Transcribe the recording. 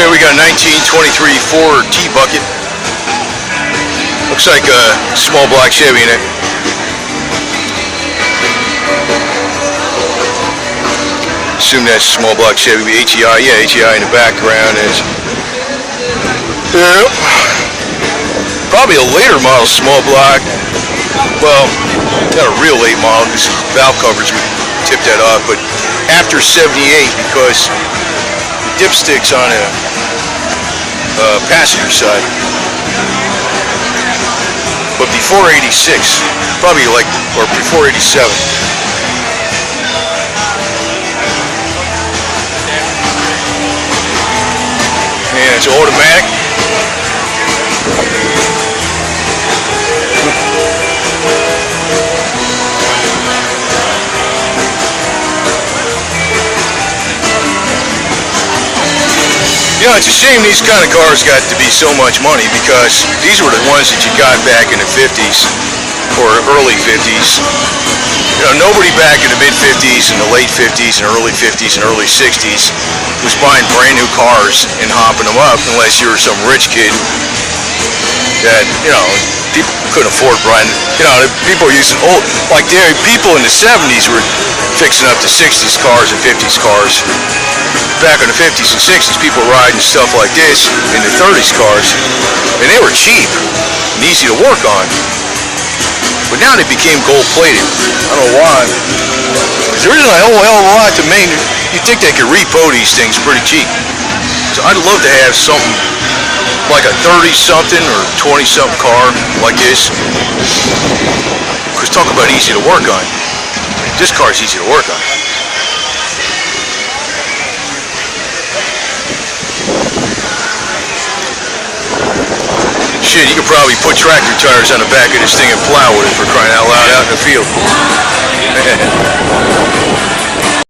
Here we got a 1923 Ford T-Bucket. Looks like a small block Chevy in it. Assume that's a small block Chevy. HEI, yeah, HEI in the background is. Yeah. Probably a later model small block. Well, not a real late model because valve covers would tip that off, but after 78 because dipsticks on a passenger side. But before 86, probably like, or before 87. And it's automatic. You know, it's a shame these kind of cars got to be so much money because these were the ones that you got back in the 50s or early 50s. You know, nobody back in the mid-50s and the late 50s and early 50s and early 60s was buying brand new cars and hopping them up unless you were some rich kid that, you know, people couldn't afford buying. You know, people using old, like there, people in the 70s were fixing up the 60s cars and 50s cars. Back in the 50s and 60s, people were riding stuff like this in the 30s cars, and they were cheap and easy to work on. But now they became gold-plated. I don't know why. Because there isn't a whole hell of a lot to make. You'd think they could repo these things pretty cheap. So I'd love to have something like a 30-something or 20-something car like this. Because talk about easy to work on. This car's easy to work on. Shit, you could probably put tractor tires on the back of this thing and plow with it for crying out loud out in the field.